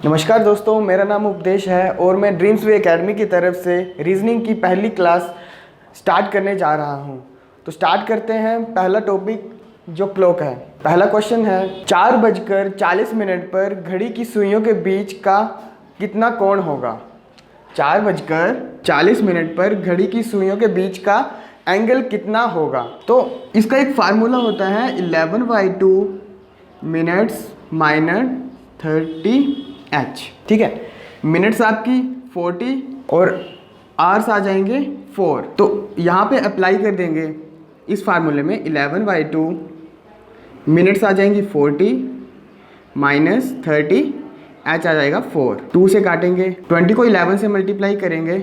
नमस्कार दोस्तों, मेरा नाम उपदेश है और मैं ड्रीम्स वे एकेडमी की तरफ से रीजनिंग की पहली क्लास स्टार्ट करने जा रहा हूं। तो स्टार्ट करते हैं। पहला टॉपिक जो क्लॉक है। पहला क्वेश्चन है 4:40 पर घड़ी की सुइयों के बीच का कितना कोण होगा। 4:40 पर घड़ी की सुइयों के बीच का एंगल कितना होगा। तो इसका एक फार्मूला होता है 11/2 मिनट्स माइनस 30h। ठीक है, मिनट्स आपकी 40 और आवर्स आ जाएंगे 4। तो यहाँ पे अप्लाई कर देंगे इस फार्मूले में 11/2 मिनट्स आ जाएंगी 40 माइनस 30h आ जाएगा 4। 2 से काटेंगे, 20 को 11 से मल्टीप्लाई करेंगे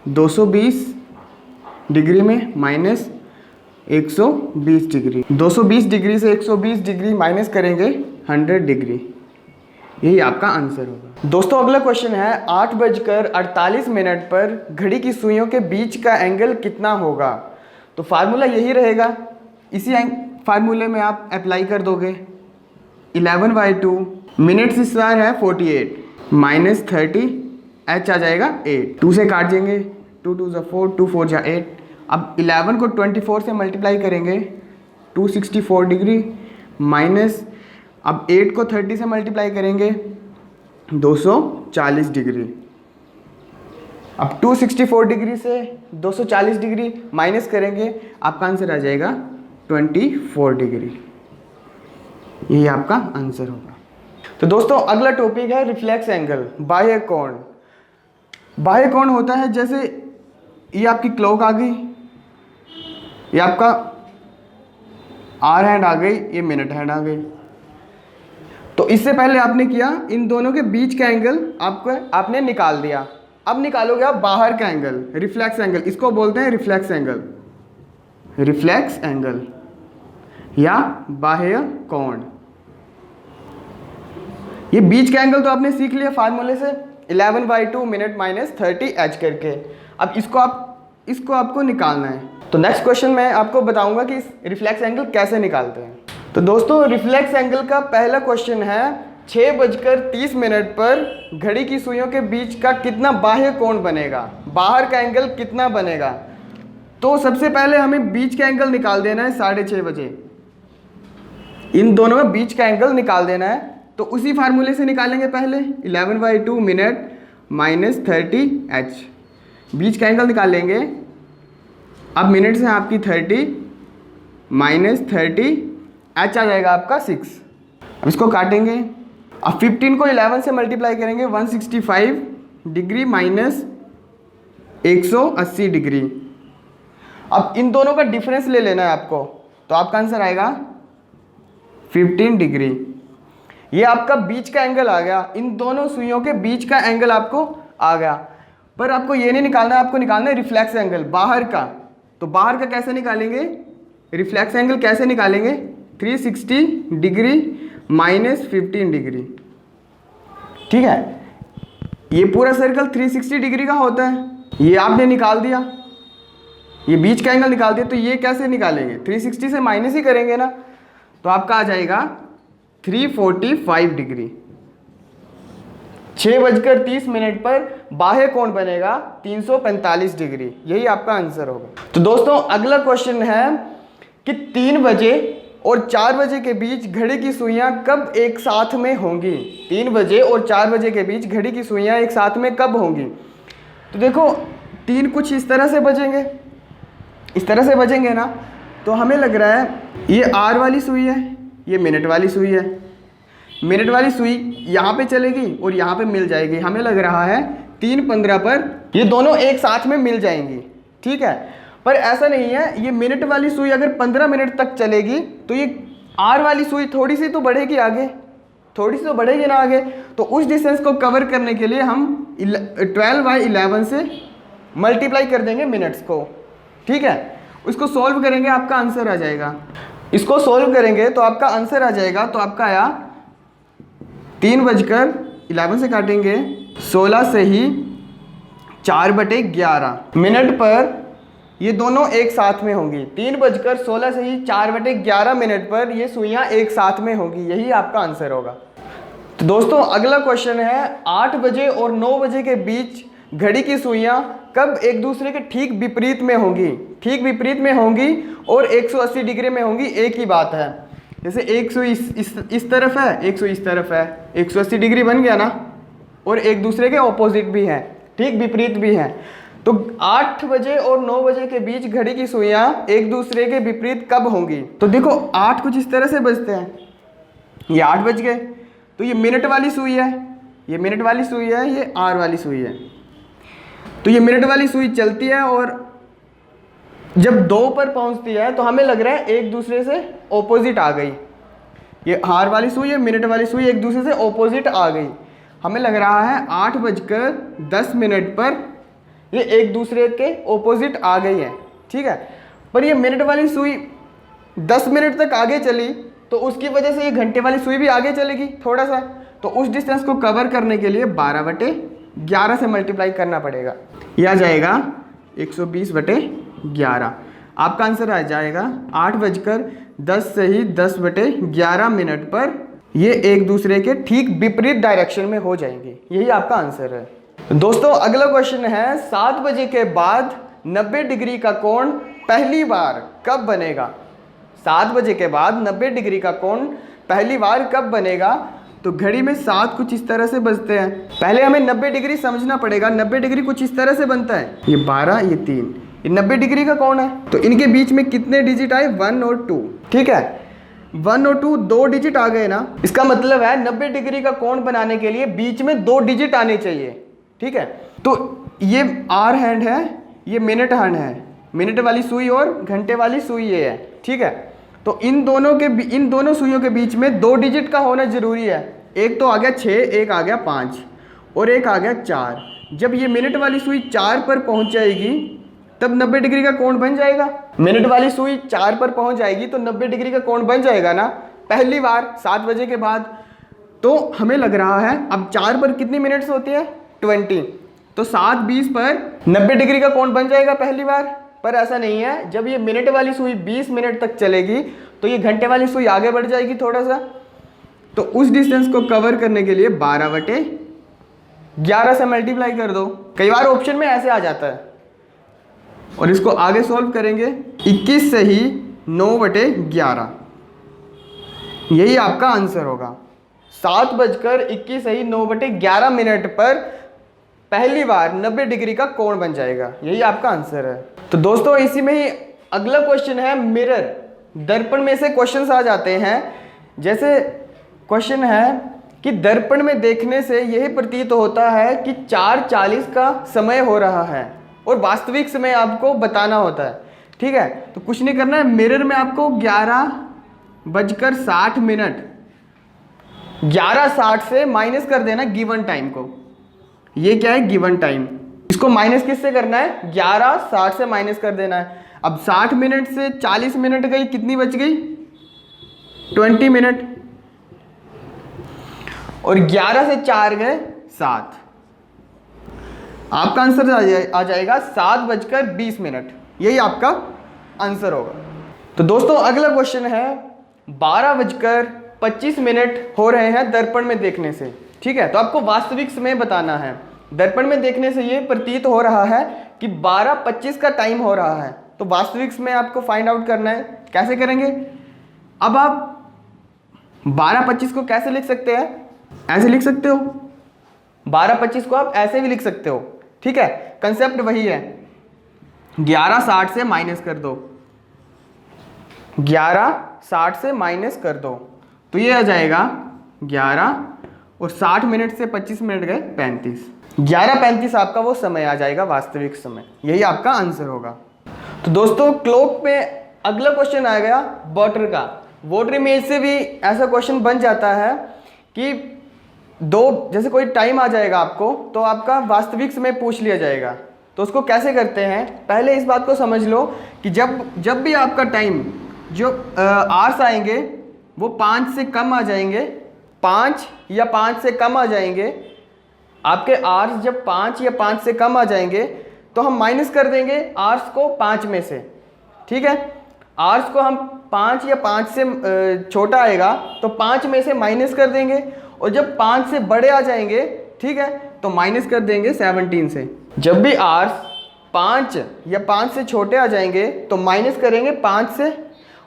220 डिग्री में माइनस 120 डिग्री। 220 डिग्री से 120 डिग्री माइनस करेंगे 100 डिग्री। यही आपका आंसर होगा। दोस्तों अगला क्वेश्चन है 8:48 पर घड़ी की सुइयों के बीच का एंगल कितना होगा। तो फार्मूला यही रहेगा, इसी फार्मूले में आप अप्लाई कर दोगे। 11/2 मिनट्स इस बार है 48 माइनस 30h आ जाएगा 8। 2 से काट देंगे, 2 2 जा 4, 2 4 जा 8। अब 11 को 24 से मल्टीप्लाई करेंगे 264 डिग्री माइनस, अब 8 को 30 से मल्टीप्लाई करेंगे 240 डिग्री। अब 264 डिग्री से 240 डिग्री माइनस करेंगे, आपका आंसर आ जाएगा 24 डिग्री। यही आपका आंसर होगा। तो दोस्तों अगला टॉपिक है रिफ्लेक्स एंगल, बाह्य कोण। बाह्य कोण होता है जैसे ये आपकी क्लॉक आ गई, ये आपका आवर हैंड आ गई, ये मिनट हैंड आ गई। तो इससे पहले आपने किया इन दोनों के बीच का एंगल आपने निकाल दिया। अब निकालोगे आप बाहर का एंगल, रिफ्लेक्स एंगल। इसको बोलते हैं रिफ्लेक्स एंगल, रिफ्लेक्स एंगल या बाह्य कोण। ये बीच का एंगल तो आपने सीख लिया फार्मूले से 11/2 मिनट माइनस 30h करके। अब इसको आपको निकालना है। तो नेक्स्ट क्वेश्चन मैं आपको बताऊंगा कि इस रिफ्लेक्स एंगल कैसे निकालते हैं। तो दोस्तों रिफ्लेक्स एंगल का पहला क्वेश्चन है 6:30 पर घड़ी की सुइयों के बीच का कितना बाह्य कोण बनेगा, बाहर का एंगल कितना बनेगा। तो सबसे पहले हमें बीच का एंगल निकाल देना है 6:30 बजे। इन दोनों का बीच का एंगल निकाल देना है। तो उसी फार्मूले से निकालेंगे पहले 11/2 मिनट माइनस 30h। बीच का एंगल निकाल लेंगे। अब मिनट्स हैं आपकी 30 माइनस 30h आ जाएगा आपका 6। अब इसको काटेंगे। अब 15 को 11 से मल्टीप्लाई करेंगे 165 डिग्री माइनस 180 डिग्री। अब इन दोनों का डिफरेंस ले लेना है आपको, तो आपका आंसर आएगा 15 डिग्री। ये आपका बीच का एंगल आ गया, इन दोनों सुइयों के बीच का एंगल आपको आ गया। पर आपको ये नहीं निकालना है, आपको निकालना है रिफ्लेक्स एंगल बाहर का। तो बाहर का कैसे निकालेंगे, रिफ्लेक्स एंगल कैसे निकालेंगे, 360 डिग्री माइनस 15 डिग्री। ठीक है, ये पूरा सर्कल 360 डिग्री का होता है। ये आपने निकाल दिया, ये बीच का एंगल निकाल दिया। तो ये कैसे निकालेंगे, 360 से माइनस ही करेंगे ना। तो आपका आ जाएगा 345 डिग्री। 6:30 पर बाह्य कोण बनेगा 345 डिग्री। यही आपका आंसर होगा। तो दोस्तों अगला क्वेश्चन है कि 3 बजे और 4 बजे के बीच घड़ी की सुइयां कब एक साथ में होंगी। 3 बजे और 4 बजे के बीच घड़ी की सुइयां एक साथ में कब होंगी। तो देखो 3 कुछ इस तरह से बजेंगे, इस तरह से बजेंगे ना। तो हमें लग रहा है ये आर वाली सुई है, ये मिनट वाली सुई है। मिनट वाली सुई यहाँ पे चलेगी और यहाँ पे मिल जाएगी। हमें लग रहा है 3:15 पर ये दोनों एक साथ में मिल जाएंगी। ठीक है, पर ऐसा नहीं है। ये मिनट वाली सुई अगर 15 मिनट तक चलेगी तो ये आर वाली सुई थोड़ी सी तो बढ़ेगी आगे, थोड़ी सी तो बढ़ेगी ना आगे। तो उस डिस्टेंस को कवर करने के लिए हम 12/11 से मल्टीप्लाई कर देंगे मिनट्स को। ठीक है, उसको सॉल्व करेंगे, आपका आंसर आ जाएगा। इसको सॉल्व करेंगे तो आपका आंसर आ जाएगा। तो आपका आया 3:11 से काटेंगे 16 से ही 4/11 मिनट पर ये दोनों एक साथ में होंगी। 3:16 से ही 4/11 मिनट पर ये सुइयां एक साथ में होंगी। यही आपका आंसर होगा। तो दोस्तों अगला क्वेश्चन है 8 बजे और 9 बजे के बीच घड़ी की सुइयां कब एक दूसरे के ठीक विपरीत में होंगी? ठीक विपरीत में होंगी और 180 डिग्री में होंगी, एक ही बात है। जैसे 100 इस तरफ है, 100 इस तरफ है, 180 डिग्री बन गया ना, और एक दूसरे के ऑपोजिट भी है, ठीक विपरीत भी है। तो 8 बजे और 9 बजे के बीच घड़ी की सुइयां एक दूसरे के विपरीत कब होंगी? तो देखो 8 कुछ इस तरह से बजते हैं, ये 8 बज गए, तो ये मिनट वाली सुई है, ये मिनट वाली सुई है, ये आर वाली सुई है। तो ये मिनट वाली सुई चलती है और जब 2 पर पहुंचती है तो हमें लग रहा है एक दूसरे से ऑपोजिट आ गई। ये आर वाली सुई है, मिनट वाली सुई एक दूसरे से ऑपोजिट आ गई। हमें लग रहा है 8:10 पर ये एक दूसरे के ऑपोजिट आ गई है, ठीक है। पर ये मिनट वाली सुई 10 मिनट तक आगे चली तो उसकी वजह से ये घंटे वाली सुई भी आगे चलेगी थोड़ा सा। तो उस डिस्टेंस को कवर करने के लिए 12/11 से मल्टीप्लाई करना पड़ेगा। यह आ जाएगा 120/11। आपका आंसर आ जाएगा 8:10 से ही 10/11 पर ये एक दूसरे के ठीक विपरीत डायरेक्शन में हो जाएंगे। यही आपका आंसर है। दोस्तों अगला क्वेश्चन है 7 बजे के बाद 90 डिग्री का कोण पहली बार कब बनेगा? 7 बजे के बाद 90 डिग्री का कोण पहली बार कब बनेगा? तो घड़ी में 7 कुछ इस तरह से बजते हैं। पहले हमें 90 डिग्री समझना पड़ेगा। 90 डिग्री कुछ इस तरह से बनता है, ये 12, ये 3, ये 90 डिग्री का कोण है। तो इनके बीच में कितने डिजिट आए? 1 और 2, ठीक है। 1 और 2 2 डिजिट आ गए ना। इसका मतलब है 90 डिग्री का कोण बनाने के लिए बीच में 2 डिजिट आने चाहिए, ठीक है। तो ये आर हैंड है, ये मिनट हैंड है, मिनट वाली सुई और घंटे वाली सुई ये है, ठीक है। तो इन दोनों सुइयों के बीच में 2 डिजिट का होना जरूरी है। एक तो आ गया 6, एक आ गया 5 और एक आ गया 4। जब ये मिनट वाली सुई 4 पर पहुंच जाएगी तब 90 डिग्री का कोण बन जाएगा। मिनट वाली सुई 4 पर पहुंच जाएगी तो 90 डिग्री का कोण बन जाएगा ना पहली बार 7 बजे के बाद। तो हमें लग रहा है अब 4 पर कितनी मिनट्स होती है? 20। तो 7:20 पर 90 डिग्री का कोण बन जाएगा पहली बार। पर ऐसा नहीं है, जब ये मिनट वाली सुई 20 मिनट तक चलेगी तो ये घंटे वाली सुई आगे बढ़ जाएगी थोड़ा सा। तो उस डिस्टेंस को कवर करने के लिए 12/11 से मल्टीप्लाई कर दो। कई बार ऑप्शन में ऐसे आ जाता है और इसको आगे सॉल्व करेंगे। 21 से ही 9/11, यही आपका आंसर होगा। 7:21 से ही 9/11 पर पहली बार 90 डिग्री का कोण बन जाएगा। यही आपका आंसर है। तो दोस्तों इसी में ही अगला क्वेश्चन है मिरर। दर्पण में से क्वेश्चंस आ जाते हैं। जैसे क्वेश्चन है कि दर्पण में देखने से यही प्रतीत होता है कि 4:40 का समय हो रहा है और वास्तविक समय आपको बताना होता है, ठीक है। तो कुछ नहीं करना है, मिरर में आपको 11:60 11:60 से माइनस कर देना गिवन टाइम को। ये क्या है? Given time. इसको माइनस किससे करना है? 11:60 से माइनस कर देना है। अब 60 मिनट से 40 मिनट गई, कितनी बच गई? 20 मिनट। और 11 से 4 गए 7। आपका आंसर आ जाएगा 7:20। यही आपका आंसर होगा। तो दोस्तों अगला क्वेश्चन है 12:25 हो रहे हैं दर्पण में देखने से, ठीक है। तो आपको वास्तविक समय बताना है। दर्पण में देखने से ये प्रतीत हो रहा है कि 12:25 का टाइम हो रहा है। तो वास्तविक समय आपको फाइंड आउट करना है। कैसे करेंगे? अब आप 12:25 को कैसे लिख सकते हैं? ऐसे लिख सकते हो। 12:25 को आप ऐसे भी लिख सकते हो, ठीक है। कंसेप्ट वही है। 11:60 से माइनस कर दो, 11:60 से माइनस कर दो, तो ये आ जाएगा 11 और 60 मिनट से 25 मिनट गए 35। 11:35 आपका वो समय आ जाएगा, वास्तविक समय। यही आपका आंसर होगा। तो दोस्तों क्लॉक पे अगला क्वेश्चन आ गया वाटर का। वाटर इमेज से भी ऐसा क्वेश्चन बन जाता है कि जैसे कोई टाइम आ जाएगा आपको, तो आपका वास्तविक समय पूछ लिया जाएगा। तो उसको कैसे करते हैं? पहले इस बात को समझ लो कि जब भी आपका टाइम जो आवर्स आएंगे वो 5 से कम आ जाएंगे, 5 या 5 से कम आ जाएंगे। आपके आवर्स जब 5 या 5 से कम आ जाएंगे तो हम माइनस कर देंगे आवर्स को 5 में से, ठीक है। आवर्स को हम 5 या 5 से छोटा आएगा तो 5 में से माइनस कर देंगे और जब 5 से बड़े आ जाएंगे, ठीक है, तो माइनस कर देंगे 17 से। जब भी आर्स 5 या 5 से छोटे आ जाएंगे तो माइनस करेंगे 5 से,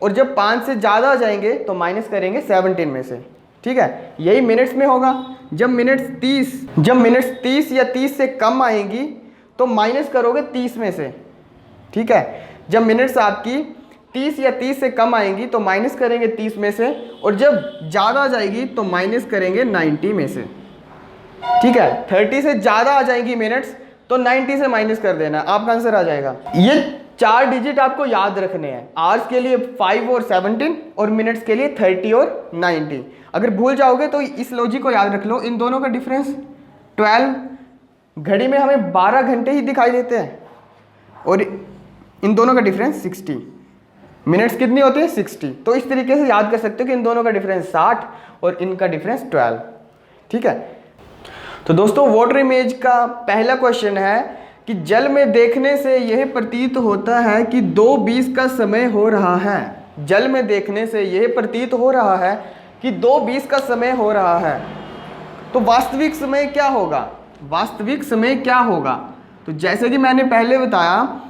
और जब 5 से ज़्यादा आ जाएंगे तो माइनस करेंगे 17 में से, ठीक है। यही मिनट्स में होगा। जब मिनट्स 30 या 30 से कम आएंगी तो माइनस करोगे 30 में से, ठीक है। जब मिनट्स आपकी 30 या 30 से कम आएंगी तो माइनस करेंगे 30 में से, और जब ज़्यादा आ जाएगी तो माइनस करेंगे 90 में से, ठीक है। 30 से ज़्यादा आ जाएंगी मिनट्स तो 90 से माइनस कर देना, आपका आंसर आ जाएगा। ये 4 डिजिट आपको याद रखने हैं। आवर्स के लिए 5 और 17 और मिनट्स के लिए 30 और 90। अगर भूल जाओगे तो इस लॉजिक को याद रख लो। इन दोनों का डिफरेंस 12, घड़ी में हमें 12 घंटे ही दिखाई देते हैं, और इन दोनों का डिफरेंस 60। मिनट्स कितनी होती है? 60। तो इस तरीके से याद कर सकते हो कि इन दोनों का डिफरेंस 60 और इनका डिफरेंस 12, ठीक है। तो दोस्तों वाटर इमेज का पहला क्वेश्चन है कि जल में देखने से यह प्रतीत होता है कि 2:20 का समय हो रहा है। जल में देखने से यह प्रतीत हो रहा है कि 2:20 का समय हो रहा है। तो वास्तविक समय क्या होगा? वास्तविक समय क्या होगा? तो जैसे कि मैंने पहले बताया,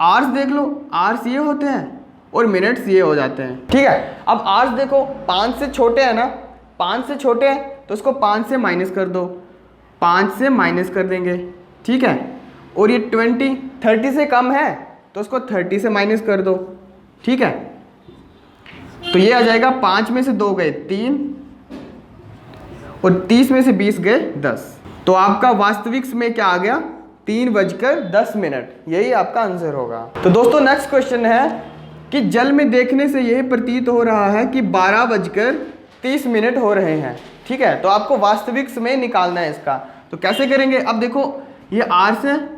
आवर्स देख लो, आवर्स ये होते हैं और मिनट्स ये हो जाते हैं, ठीक है। अब आवर्स देखो 5 से छोटे हैं ना, 5 से छोटे हैं तो उसको 5 से माइनस कर दो, 5 से माइनस कर देंगे, ठीक है। और ये 30 से कम है तो उसको 30 से माइनस कर दो, ठीक है। तो ये आ जाएगा 5 में से 2 गए 3 और 30 में से 20 गए 10। तो आपका वास्तविक समय क्या आ गया? 3:10। यही आपका आंसर होगा। तो दोस्तों नेक्स्ट क्वेश्चन है कि जल में देखने से यह प्रतीत हो रहा है कि 12:30 हो रहे हैं, ठीक है। तो आपको वास्तविक समय निकालना है इसका। तो कैसे करेंगे? अब देखो ये आवर्स है,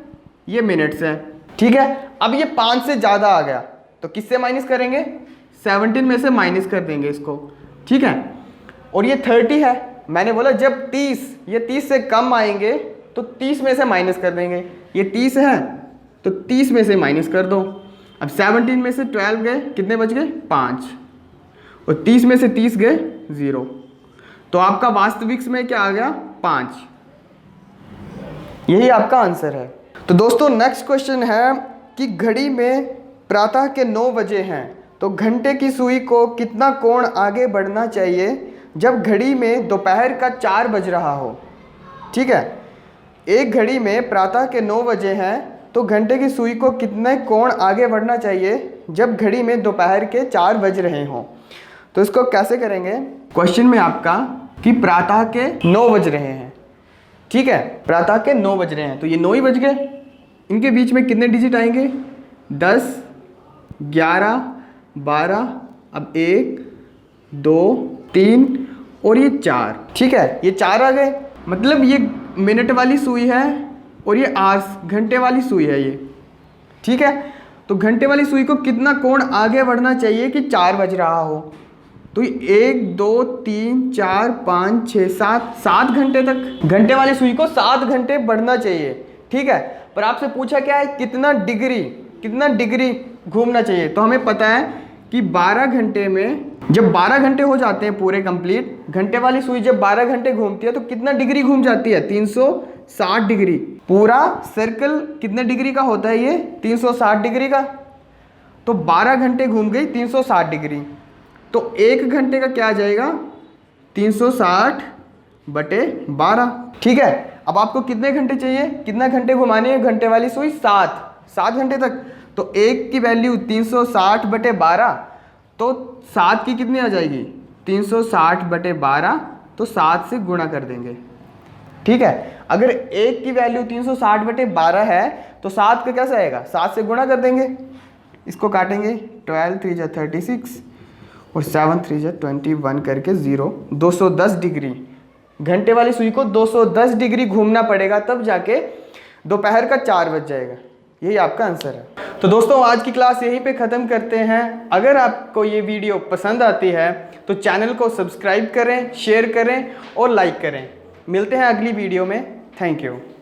ये मिनट्स है, ठीक है। अब ये 5 से ज़्यादा आ गया तो किससे माइनस करेंगे? 17 में से माइनस कर देंगे इसको, ठीक है। और ये 30 है, मैंने बोला जब 30 से कम आएंगे तो 30 में से माइनस कर देंगे। ये 30 है तो 30 में से माइनस कर दो। अब 17 में से 12 गए, कितने बच गए? 5, और 30 में से 30 गए 0। तो आपका वास्तविक समय क्या आ गया? 5। यही आपका आंसर है। तो दोस्तों नेक्स्ट क्वेश्चन है कि घड़ी में प्रातः के 9 बजे हैं तो घंटे की सुई को कितना कोण आगे बढ़ना चाहिए जब घड़ी में दोपहर का 4 बज रहा हो, ठीक है। एक घड़ी में प्रातः के 9 बजे हैं तो घंटे की सुई को कितने कोण आगे बढ़ना चाहिए जब घड़ी में दोपहर के 4 बज रहे हों। तो इसको कैसे करेंगे? क्वेश्चन में आपका कि प्रातः के 9 बज रहे हैं, ठीक है। प्रातः के 9 बज रहे हैं तो ये 9 ही बज गए। इनके बीच में कितने डिजिट आएंगे? 10, 11, 12, अब 1, 2, 3 और ये 4, ठीक है। ये 4 आ गए। मतलब ये मिनट वाली सुई है और ये आवर्स घंटे वाली सुई है ये, ठीक है। तो घंटे वाली सुई को कितना कोण आगे बढ़ना चाहिए कि 4 बज रहा हो? तो 1, 2, 3, 4, 5, 6, 7 घंटे तक घंटे वाली सुई को 7 घंटे बढ़ना चाहिए, ठीक है। पर आपसे पूछा क्या है? कितना डिग्री घूमना चाहिए। तो हमें पता है कि 12 घंटे में जब 12 घंटे हो जाते हैं पूरे कंप्लीट, घंटे वाली सुई जब 12 घंटे घूमती है तो कितना डिग्री घूम जाती है? 360 डिग्री। पूरा सर्कल कितने डिग्री का होता है ये? 360 डिग्री का। तो 12 घंटे घूम गई 360 डिग्री। तो 1 घंटे का क्या आ जाएगा? 360/12, ठीक है। अब आपको कितने घंटे चाहिए? कितना घंटे घुमाने हैं घंटे वाली सुई? 7 घंटे तक। तो 1 की वैल्यू 360/12, तो 7 की कितनी आ जाएगी? 360/12, तो 7 से गुणा कर देंगे, ठीक है। अगर 1 की वैल्यू 360/12 है तो 7 का कैसा आएगा? 7 से गुणा कर देंगे, इसको काटेंगे, 12 3 जा 36 और 7 3 जा 21 करके 0, 210 डिग्री। घंटे वाली सुई को 210 डिग्री घूमना पड़ेगा तब जाके दोपहर का 4 बज जाएगा। यही आपका आंसर है। तो दोस्तों आज की क्लास यहीं पे ख़त्म करते हैं। अगर आपको ये वीडियो पसंद आती है तो चैनल को सब्सक्राइब करें, शेयर करें और लाइक करें। मिलते हैं अगली वीडियो में। Thank you.